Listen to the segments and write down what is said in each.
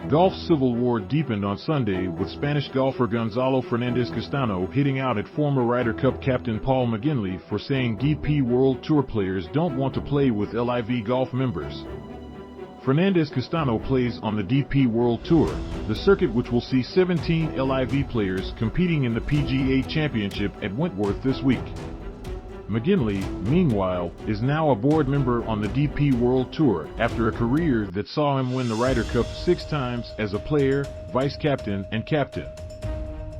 Golf's civil war deepened on Sunday with Spanish golfer Gonzalo Fernandez Castano hitting out at former Ryder Cup captain Paul McGinley for saying DP World Tour players don't want to play with LIV golf members. Fernandez Castano plays on the DP World Tour, the circuit which will see 17 LIV players competing in the PGA Championship at Wentworth this week. McGinley, meanwhile, is now a board member on the DP World Tour after a career that saw him win the Ryder Cup 6 times as a player, vice-captain, and captain.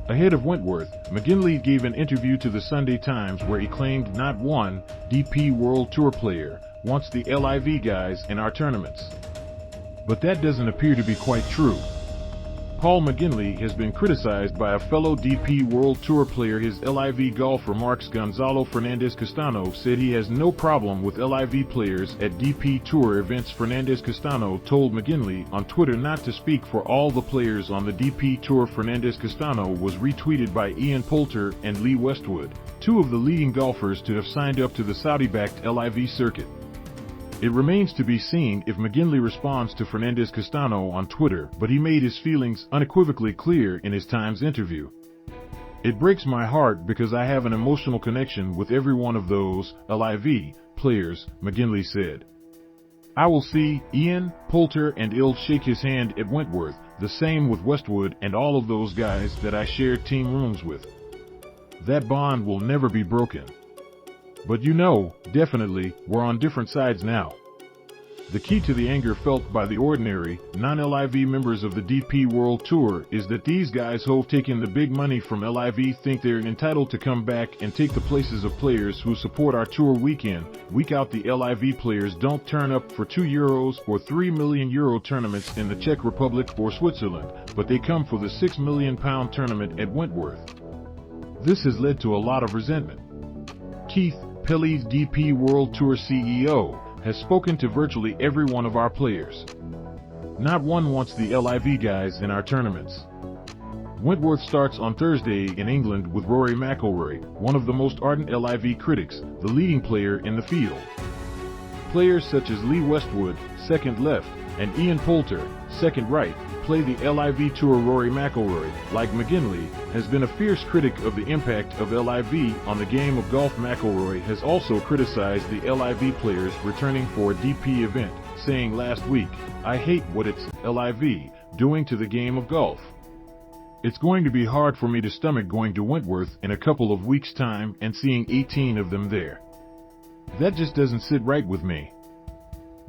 Ahead of Wentworth, McGinley gave an interview to the Sunday Times where he claimed not one DP World Tour player wants the LIV guys in our tournaments. But that doesn't appear to be quite true. Paul McGinley has been criticized by a fellow DP World Tour player. His LIV golf remarks. Gonzalo Fernandez Castano said he has no problem with LIV players at DP Tour events. Fernandez Castano told McGinley on Twitter not to speak for all the players on the DP Tour. Fernandez Castano was retweeted by Ian Poulter and Lee Westwood, two of the leading golfers to have signed up to the Saudi-backed LIV circuit. It remains to be seen if McGinley responds to Fernandez Castano on Twitter, but he made his feelings unequivocally clear in his Times interview. "It breaks my heart because I have an emotional connection with every one of those LIV players," McGinley said. "I will see Ian, Poulter and I'll shake his hand at Wentworth, the same with Westwood and all of those guys that I shared team rooms with. That bond will never be broken. But definitely, we're on different sides now." The key to the anger felt by the ordinary, non-LIV members of the DP World Tour is that these guys who've taken the big money from LIV think they're entitled to come back and take the places of players who support our tour week in, week out. The LIV players don't turn up for €2 or €3 million tournaments in the Czech Republic or Switzerland, but they come for the £6 million tournament at Wentworth. This has led to a lot of resentment. Keith Pelly's DP World Tour CEO has spoken to virtually every one of our players. Not one wants the LIV guys in our tournaments. Wentworth starts on Thursday in England with Rory McIlroy, one of the most ardent LIV critics, the leading player in the field. Players such as Lee Westwood, second left, and Ian Poulter, second right, play the LIV Tour. Rory McIlroy, like McGinley, has been a fierce critic of the impact of LIV on the game of golf. McIlroy has also criticized the LIV players returning for a DP event, saying last week, "I hate what it's LIV doing to the game of golf. It's going to be hard for me to stomach going to Wentworth in a couple of weeks' time and seeing 18 of them there. That just doesn't sit right with me."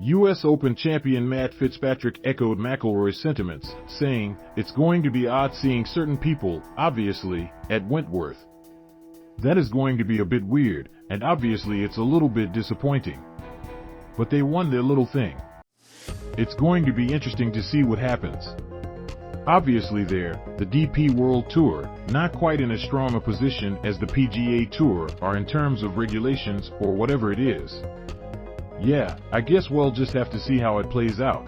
U.S. Open champion Matt Fitzpatrick echoed McIlroy's sentiments, saying, "It's going to be odd seeing certain people, obviously, at Wentworth. That is going to be a bit weird, and obviously it's a little bit disappointing. But they won their little thing. It's going to be interesting to see what happens." Obviously the DP World Tour, not quite in as strong a position as the PGA Tour are in terms of regulations or whatever it is. Yeah, I guess we'll just have to see how it plays out.